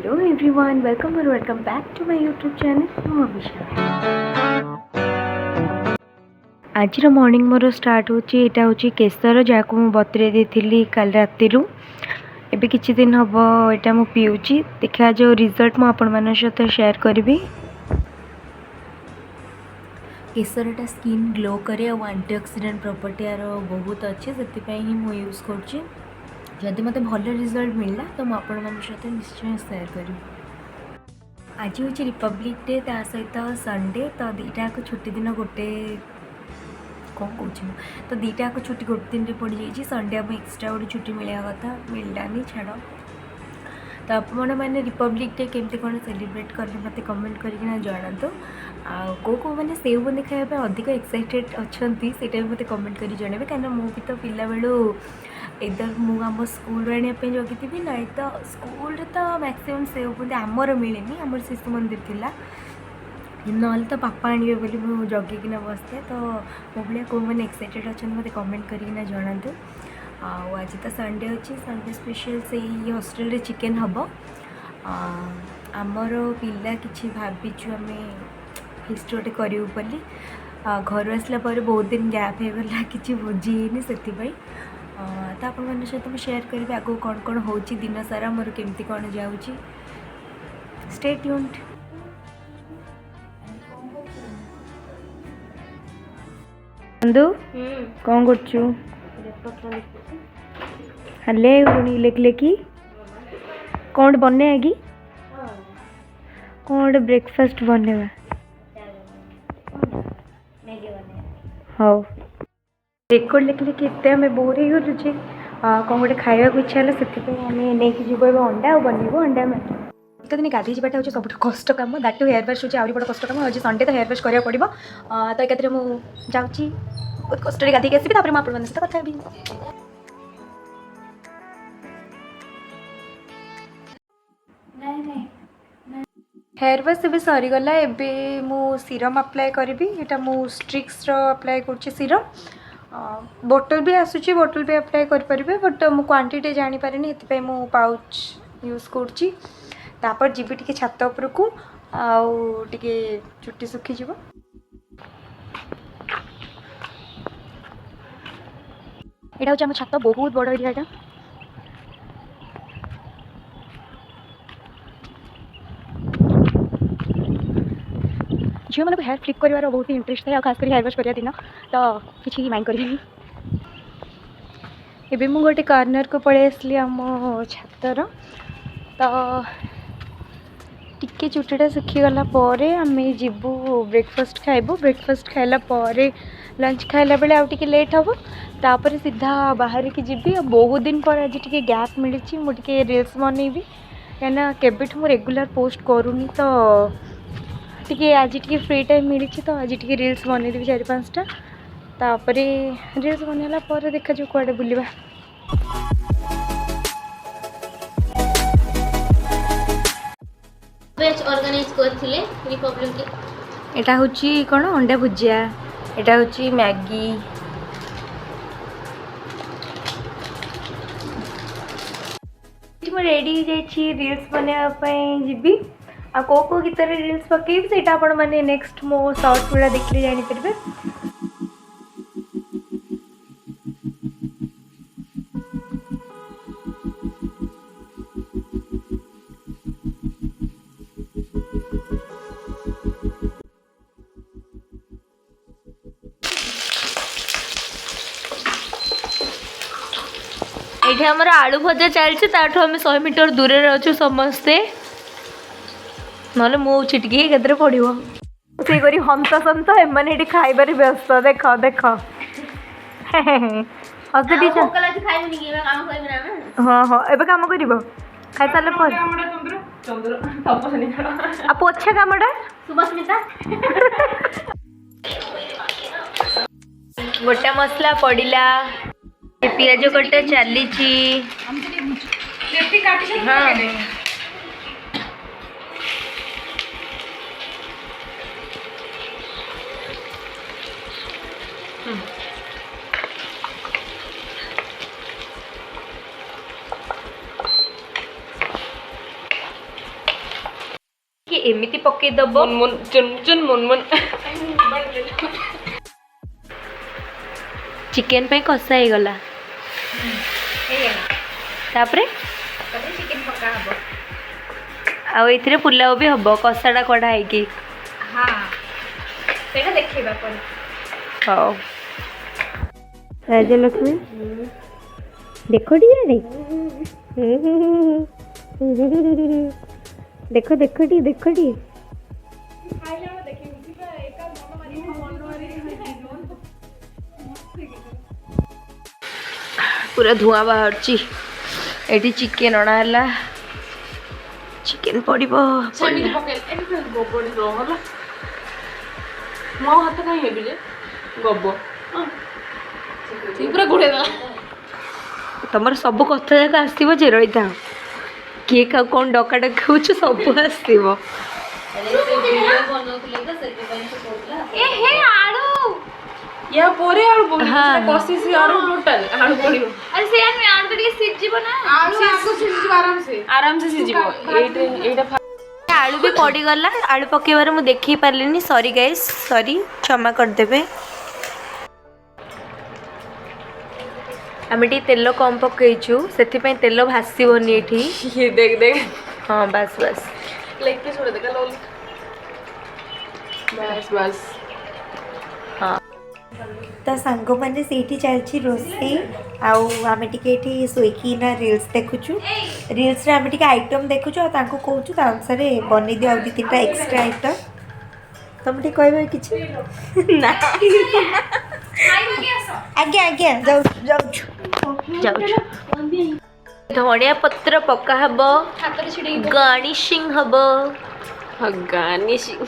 Hello everyone, welcome back to my YouTube channel Movisha. आज morning मोर start होची एटा होची केसर जाको मु बतरे देथिली काल रातिरु एबे किछि दिन हबो एटा मु पिउची देखा जो रिजल्ट मु आपण मानन सहित शेयर करबी। केसरटा स्किन ग्लो करे और एंटीऑक्सीडेंट प्रॉपर्टी यार बहुत अच्छे से मु यूज करची। जदि मते भल रिजल्ट मिलला तो मु आपण मानन सहित निश्चय शेयर करबी। आज हूँ रिपब्लिक डे ता सहित संडे तो दीटा को छुट्टी दिन गोटे कौन कौन तो दीटा को छुट्टी गोटे दिन पड़ जाइए। संडे आम एक्सट्रा गोटे छुट्टी मिलवा कथा मिललानी छाड़। तो आपण मैंने रिपब्लिक डे केमती कौन सेलिब्रेट कले मत कमेंट करना जनातु। कौ मैंने सेव बुंदी खायापे अधिक एक्साइटेड अच्छा से मत कमेंट कर जनइबे कहीं मुझे तो पिला बेलू इधर मुझ स्कूल आने जगी ना तो स्कूल तो मैक्सिमम सेव बुंदी आमर मिले आमर शिशु मंदिर थिला ना तो पापा आने बोली मुझे जगिकिना बसते। तो मो भाया कौ मैंने एक्साइटेड अच्छा मत कमेंट करना जनातु। आज तो संडे अच्छी संडे स्पेशल से हॉस्टेल रे चिकेन हम आमर पिला कि भाविचु आम फिस्ट गोटे करूँ बोली। घर आसला बहुत दिन गैप होगा कि भोजी से तो आप सहित मुझे शेयर करी आगो कौन कौन हो दिन सारा मोर केमती कौन जाऊँगी। Stay tuned. बंधु कौन करचु हले लिख लेखि कौन बने आगे कौन ब्रेकफास्ट बनेवा हाँ रेकर्ड लिखले कि एत आम बोर हो गलु जे कौन गोटे खावा इच्छा है से आम नहीं जीव अंडा और बनइबू अंडा मैगी। तो दिन गाधे जाटा हूँ सब कष्ट कम दैट टू हेयर वाश हूँ बड़ा कष्ट कम। आज संडे तो हेयर वाश करा पड़ो तो एक मुझे बहुत कष्ट गाधे आसबि तापर मुझे सहित कथा भी। हेयर वाश भी सरीगला एबे मु सीरम अप्लाई करी एटा मु स्ट्रिक्स अप्लाई कर सीरम बोतल भी आसूची बोतल भी अप्लाई करें बट मु क्वांटिटी जानी पारे ये मु पाउच यूज कर जीवी टी छात उपरकू आउ टे चुट्टी सुखीज। यहाँ हूँ आम छात बहुत बड़ एरिया झील मैंने हेयर फ्लिप कर बहुत ही इंटरेस्ट है खास कर हेयर वाश कर दिन तो किसी माइंड करी एबे मु गोटे कॉर्नर को पड़े आसली आम छातर तो टिके चुटीटा सुखीगला आम जीवु ब्रेकफास्ट खाइबू। ब्रेकफास्ट खाइला लंच खाइला बेले आउ टिके लेट हम तापर सीधा बाहर की जीवी। बहुत दिन पर आज टिके गैप मिली मुझे रील्स बनइबी कहीं केबेठ मु रेगुलर पोस्ट करूनी तो टिके आज टिके फ्री टाइम मिली तो आज टिके रील्स बनईदेवी 4-5टा तापर रील्स बनैला देखा जो कुआडे बुलवा। बैच ऑर्गेनाइज करथिले रिपब्लिक डे। एटा होची कोन अंडा भुजिया एटा होची मैगी रेडी जाइए रील्स बनवाई जीवी आ को गीत रील्स पकईबी से आपण मैंने नेक्स्ट मो शॉर्ट गुड़ा देखिए जानीपर। ये आमर आलू भजा चलती आम 100 मीटर दूर अच्छु समस्ते ना मु छिटकी के पड़ो से करी हंस सन्त एम खाइबार व्यस्त देख देख हस हाँ हाँ एबे काम कर खाई सारे पोछा कामटा गोटा मसला पड़ा पियाज कटा चली हाँ एमिति पके दबो मुन चुन चुन मुन चिकन पे कषा ही गला तापरे चिकेन पका हबो आ एथिरे पुलाव भी हबो कषाटा कढ़ा है कि हाँ सेटा देखिबा पर हां राजलक्ष्मी देखो टिया रे देखो देखो टी पूरा धुआं बाहर एटी चिकेन अणाला चिकेन पड़िबो सेमिति पके एटी गोबडी रहला मो हाथ काई हेबि जे गब्बो ती पूरा गुडे दा तमर सब कथा जाक आसो जे रही था किए का कौन डका डकाउछ सब आसो या पोरे आलू बोली हाँ। कोसी से आलू टोटल आलू पड़ियो अरे से यार मैं आलू के सिजिबो ना आलू सिजिबो आराम से सिजिबो एटा आलू भी पड़ी गला आलू पकेबार मु देखि पारलिनी सॉरी गाइस सॉरी क्षमा कर देबे आमे टी तेल कम पकईचु सेति पई तेल भासीबोनी एठी ये देख देख हां बस बस लेग पीस उड़े देखा लोल बस हां तो सांग मैंने से चलती रोसे आम टे शोकी ना रिल्स देखुचु रिल्स आम टे आइटम देखुचु कहूँ अनुसार बन दियो दु तीन एक्सट्रा आइटम तुम टे कह कि आज्ञा आज्ञा जाऊ धनिया पत्र पका हबो गार्निशिंग हबो गार्निशिंग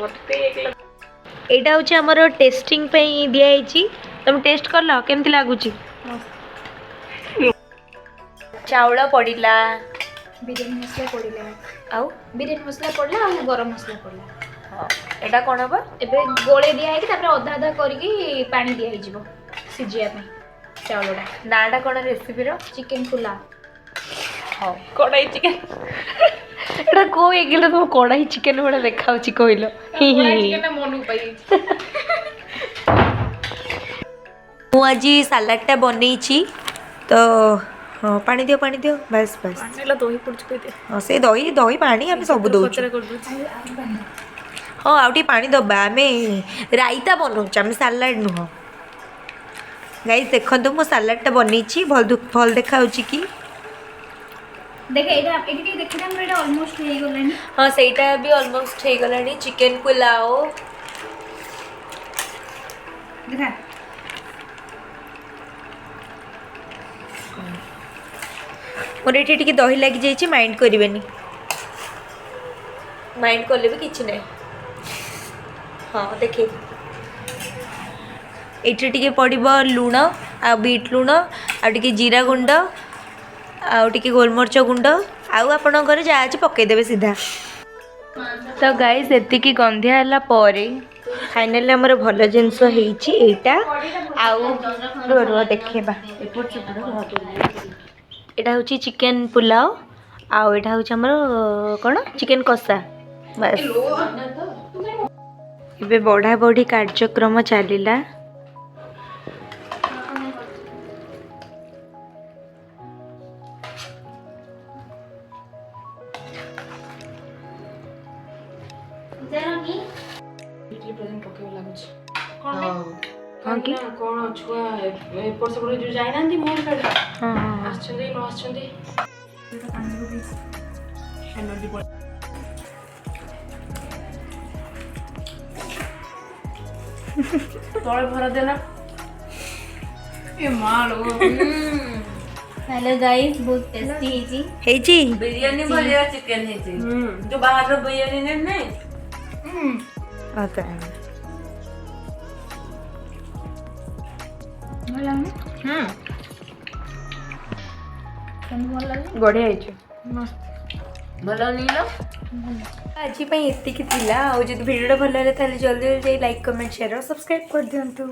मते एटा होची हमर टेस्टिंग पे दिया हैची तुम टेस्ट कर लो केमति लागुची चावल पड़िला बिरयानी मसला पड़िला आउ बिरयानी मसला पड़ला और गरम मसला पड़ला हां एटा कोन हबो एबे गोळे दिया है कि तापर अधा अधा करके पानी दिया है जीवो सिजिया में चावलडा नाडा कोन रेसिपी रो चिकन पुलाव हां कड़ाई चिकन एटा को एगिलो तो कढ़ाई चिकन बड़ा देखाउची कहिलो चिकन मन पाई मु आज सालाडटा बनई तो हाँ पानी दियो बस बस पानीला दही पड़छ कहि दे हाँ से दही दही पानी आम सब दौर कर दो हाँ आउ पानी दबा आम रायता बनाऊँ आम सालाड नुह गाइस देखो मो सालाडटा बनई भल देखा कि देखे एटा एटी देखि हम एटा ऑलमोस्ट हे गलानी हां सेटा भी ऑलमोस्ट हे गलानी चिकन पुलाव देखा मोर ये टी दही लगी जाइए माइंड करें माइंड कले भी किछि नै हाँ देखे ये पड़ो लुण आ बीट लुण आगे जीरा गुंड आगे गोलमरीच गुंड आपर जहाँ अच्छे पकईदे सीधा तो गाइस एतिकी गंधिया हला परे फाइनली हमर भल जिनस हेइची एटा आउ रो देखेबा एटा होची चिकन पुलाव आउ एटा होची हमर कोन चिकन कषा बस इबे बढ़ा बढ़ी कार्यक्रम चलिला हाँ कि कौन छुआ एपर से जो जाइना दी मोर काढ हां आछंदी न आछंदी तोळे भरा देना ए मालो हेलो गाइस बहुत टेस्टी है जी बिरयानी भलिया चिकन है जी जो बाहर रो बिरयानी नहीं ओके बढ़िया है भलो नहीं लो आज एतिक थिला आ जब वीडियो भल लगे जल्दी जल्दी लाइक कमेंट शेयर और सब्सक्राइब कर दिंतु।